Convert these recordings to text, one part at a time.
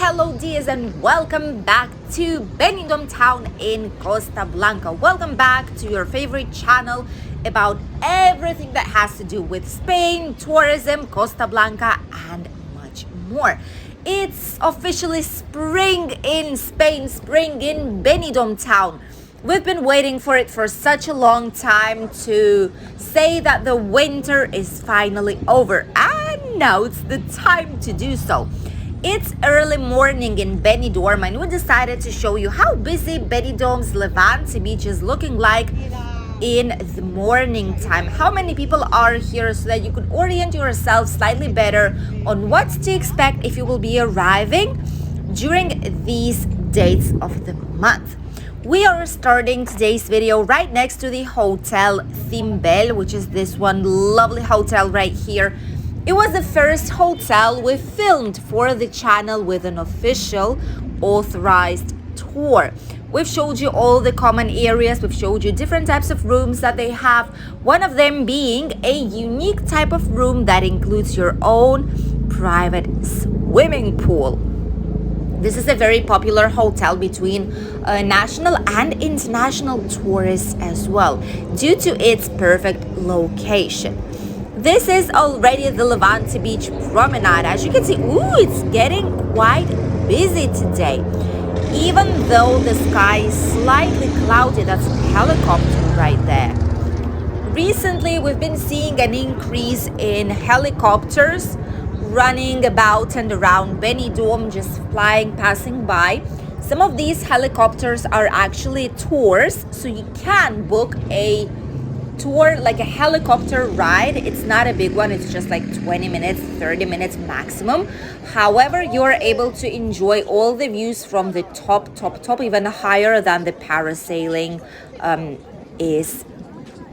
Hello dears and welcome back to Benidorm town in Costa Blanca. Welcome back to your favorite channel about everything that has to do with Spain, tourism, Costa Blanca and much more. It's officially spring in Spain, spring in Benidorm town. We've been waiting for it for such a long time to say that the winter is finally over, and now it's the time to do so. It's early morning in Benidorm and we decided to show you how busy Benidorm's Levante Beach is looking like in the morning time. How many people are here so that you could orient yourself slightly better on what to expect if you will be arriving during these dates of the month. We are starting today's video right next to the hotel Cimbel, which is this one lovely hotel right here. It was the first hotel we filmed for the channel with an official authorized tour. We've showed you all the common areas, we've showed you different types of rooms that they have, one of them being a unique type of room that includes your own private swimming pool. This is a very popular hotel between national and international tourists as well, due to its perfect location. This is already the Levante Beach promenade. As you can see, it's getting quite busy today. Even though the sky is slightly cloudy, that's a helicopter right there. Recently, we've been seeing an increase in helicopters running about and around Benidorm, just flying, passing by. Some of these helicopters are actually tours, so you can book a tour, like a helicopter ride. It's not a big one, it's just like 20 minutes, 30 minutes maximum. However, you're able to enjoy all the views from the top, even higher than the parasailing is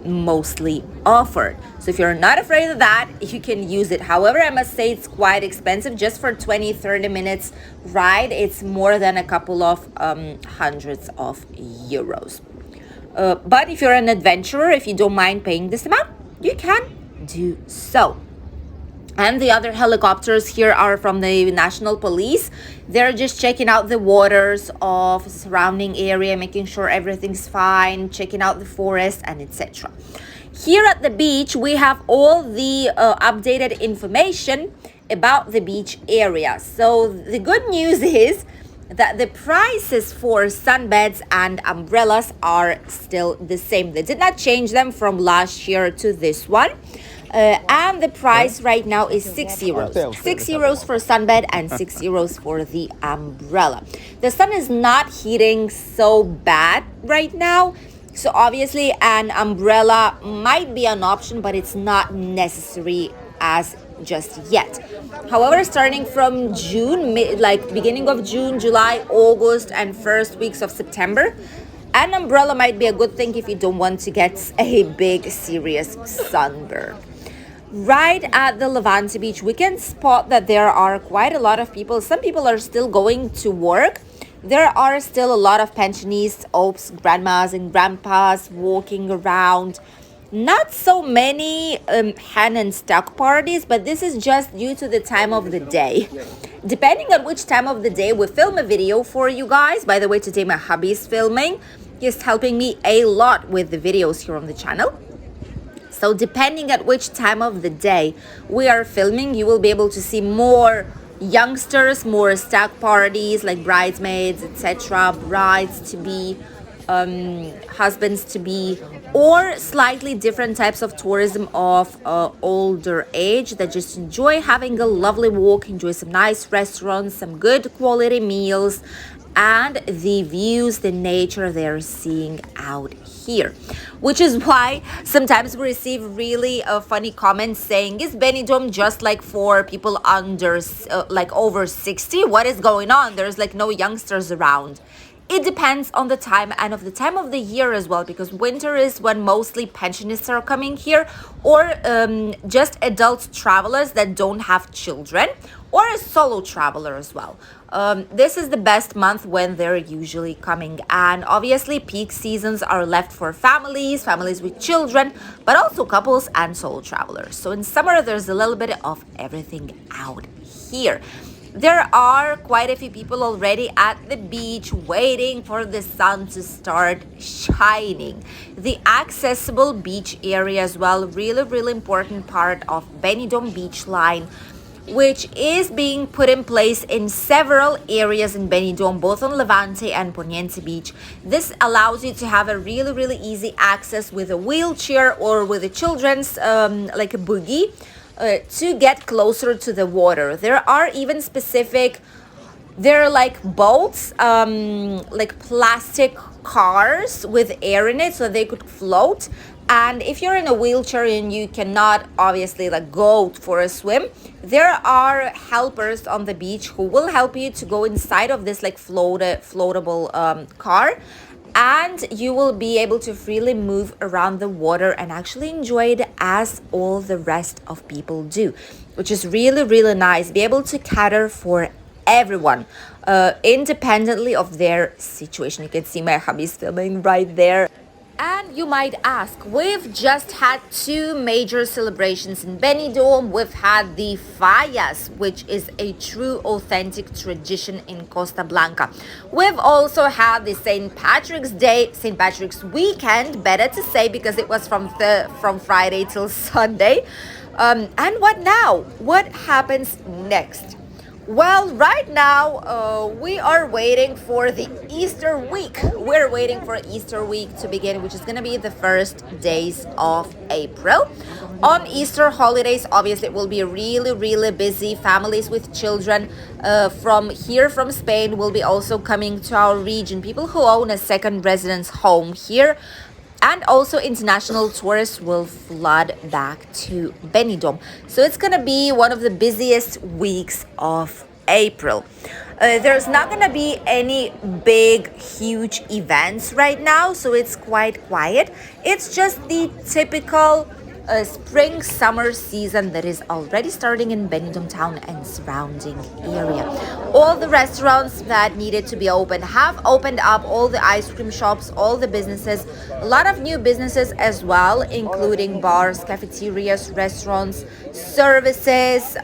mostly offered. So if you're not afraid of that, you can use it. However, I must say it's quite expensive. Just for 20-30 minutes ride, it's more than a couple of hundreds of euros. But if you're an adventurer, if you don't mind paying this amount, you can do so. And the other helicopters here are from the National Police. They're just checking out the waters of the surrounding area, making sure everything's fine, checking out the forest and etc. Here at the beach, we have all the updated information about the beach area. So the good news is that the prices for sunbeds and umbrellas are still the same. They did not change them from last year to this one. And the price right now is 6 euros. 6 euros for sunbed and 6 euros for the umbrella. The sun is not heating so bad right now, so obviously an umbrella might be an option, but it's not necessary as just yet. However, starting from June, like beginning of June, July, August and first weeks of September, an umbrella might be a good thing if you don't want to get a big serious sunburn. Right at the Levante Beach, we can spot that there are quite a lot of people. Some people are still going to work. There are still a lot of pensioners, opes, grandmas and grandpas walking around. Not so many hen and stock parties, but this is just due to the time of the day. Depending on which time of the day we film a video for you guys. By the way, today my hubby is filming. He's helping me a lot with the videos here on the channel. So depending at which time of the day we are filming, you will be able to see more youngsters, more stock parties like bridesmaids, etc., brides to be, husbands to be, or slightly different types of tourism of older age that just enjoy having a lovely walk, enjoy some nice restaurants, some good quality meals, and the views, the nature they're seeing out here. Which is why sometimes we receive really funny comments saying, is Benidorm just like for people under like over 60? What is going on? There's like no youngsters around. It depends on the time and of the time of the year as well, because winter is when mostly pensionists are coming here, or just adult travelers that don't have children, or a solo traveler as well. This is the best month when they're usually coming, and obviously peak seasons are left for families with children, but also couples and solo travelers. So in summer there's a little bit of everything out here. There are quite a few people already at the beach waiting for the sun to start shining. The accessible beach area as well, really important part of Benidorm beach line, which is being put in place in several areas in Benidorm, both on Levante and Poniente Beach. This allows you to have a really easy access with a wheelchair or with a children's like a buggy to get closer to the water. There are even they're like boats, like plastic cars with air in it so they could float. And if you're in a wheelchair and you cannot obviously like go for a swim, there are helpers on the beach who will help you to go inside of this like floatable car, and you will be able to freely move around the water and actually enjoy it as all the rest of people do, which is really nice. Be able to cater for everyone independently of their situation. You can see my hubby's filming right there. And you might ask, we've just had two major celebrations in Benidorm. We've had the Fallas, which is a true authentic tradition in Costa Blanca. We've also had the St. Patrick's weekend, better to say, because it was from Friday till Sunday. And what now? What happens next? Well, right now, we are waiting for the Easter week. We're waiting for Easter week to begin, which is going to be the first days of April. On Easter holidays, obviously, it will be really busy. Families with children from Spain will be also coming to our region. People who own a second residence home here. And also international tourists will flood back to Benidorm. So it's going to be one of the busiest weeks of April. There's not going to be any big, huge events right now, so it's quite quiet. It's just the typical spring summer season that is already starting in Benidorm town and surrounding area. All the restaurants that needed to be open have opened up, all the ice cream shops, all the businesses, a lot of new businesses as well, including bars, cafeterias, restaurants, services,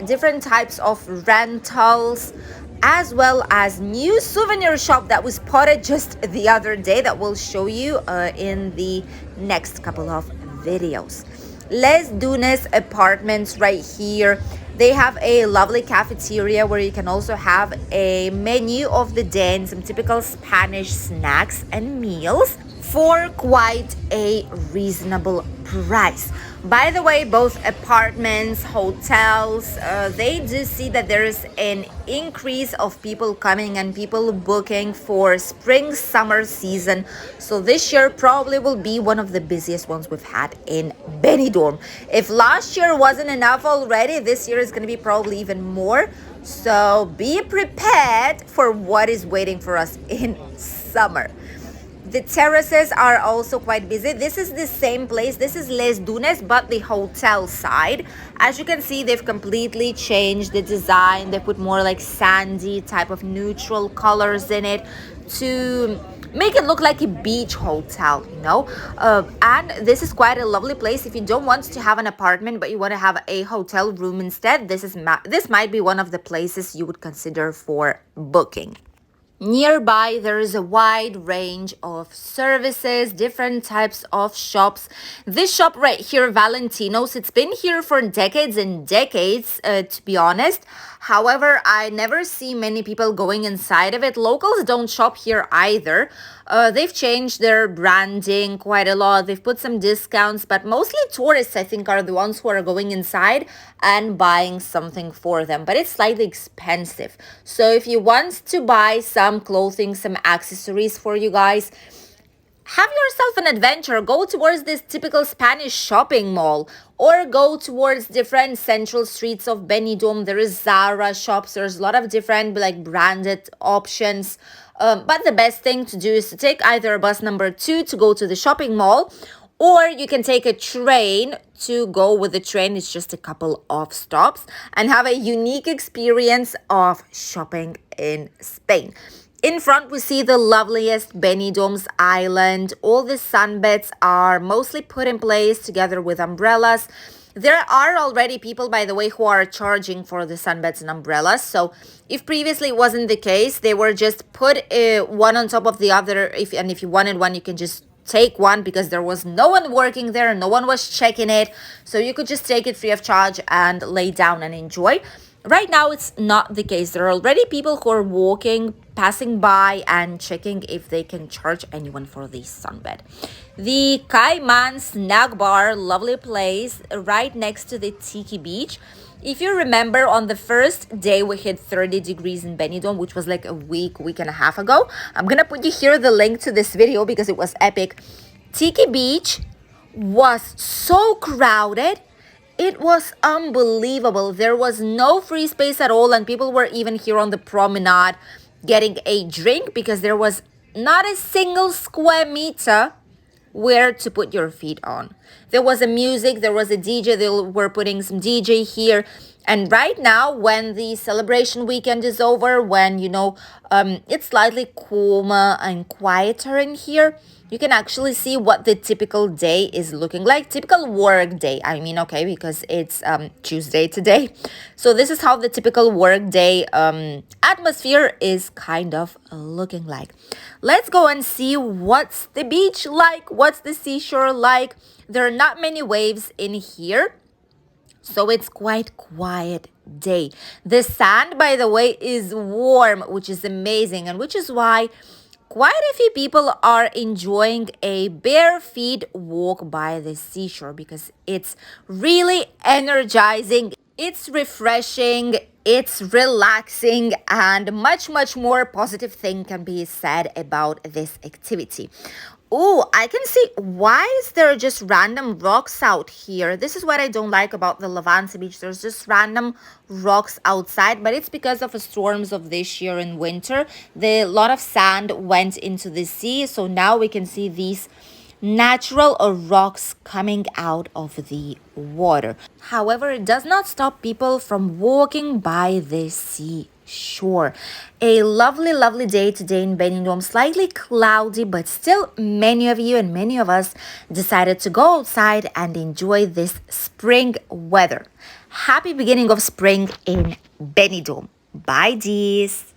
different types of rentals, as well as new souvenir shop that was spotted just the other day that we'll show you in the next couple of videos. Les Dunes apartments right here. They have a lovely cafeteria where you can also have a menu of the day and some typical Spanish snacks and meals for quite a reasonable price. By the way, both apartments, hotels, they do see that there is an increase of people coming and people booking for spring summer season. So this year probably will be one of the busiest ones we've had in Benidorm. If last year wasn't enough already, this year is going to be probably even more. So be prepared for what is waiting for us in summer. The terraces are also quite busy. This is the same place. This is Les Dunes, but the hotel side. As you can see, they've completely changed the design. They put more like sandy type of neutral colors in it to make it look like a beach hotel, you know. And this is quite a lovely place. If you don't want to have an apartment, but you want to have a hotel room instead, this might be one of the places you would consider for booking. Nearby, there is a wide range of services, different types of shops. This shop right here, Valentino's, it's been here for decades and decades, to be honest. However, I never see many people going inside of it. Locals don't shop here either. They've changed their branding quite a lot. They've put some discounts, but mostly tourists, I think, are the ones who are going inside and buying something for them. But it's slightly expensive. So if you want to buy some clothing, some accessories for you guys, have yourself an adventure. Go towards this typical Spanish shopping mall or go towards different central streets of Benidorm. There is Zara shops. There's a lot of different like branded options. But the best thing to do is to take either bus number 2 to go to the shopping mall, or you can take a train to go with the train. It's just a couple of stops and have a unique experience of shopping in Spain. In front, we see the loveliest Benidorm's island. All the sunbeds are mostly put in place together with umbrellas. There are already people, by the way, who are charging for the sunbeds and umbrellas. So if previously it wasn't the case, they were just put one on top of the other. If you wanted one, you can just take one, because there was no one working there, no one was checking it, so you could just take it free of charge and lay down and enjoy. Right now it's not the case. There are already people who are walking, passing by, and checking if they can charge anyone for the sunbed. The Cayman Snack Bar, lovely place right next to the Tiki Beach. If you remember, on the first day we hit 30 degrees in Benidorm, which was like a week and a half ago. I'm gonna put you here the link to this video because it was epic. Tiki Beach was so crowded. It was unbelievable. There was no free space at all, and people were even here on the promenade getting a drink because there was not a single square meter where to put your feet on. There was a music, there was a DJ, they were putting some DJ here. And right now, when the celebration weekend is over, when, it's slightly calmer and quieter in here, you can actually see what the typical day is looking like. Typical work day, I mean, okay, because it's Tuesday today. So this is how the typical work day atmosphere is kind of looking like. Let's go and see what's the beach like, what's the seashore like. There are not many waves in here, so it's quite quiet day. The sand, by the way, is warm, which is amazing, and which is why quite a few people are enjoying a bare feet walk by the seashore, because it's really energizing, it's refreshing, it's relaxing, and much more positive thing can be said about this activity. Oh, I can see, why is there just random rocks out here? This is what I don't like about the Levante Beach. There's just random rocks outside, but it's because of the storms of this year in winter. A lot of sand went into the sea, so now we can see these natural rocks coming out of the water. However, it does not stop people from walking by the sea shore. A lovely day today in Benidorm. Slightly cloudy, but still many of you and many of us decided to go outside and enjoy this spring weather. Happy beginning of spring in Benidorm. Bye, dears.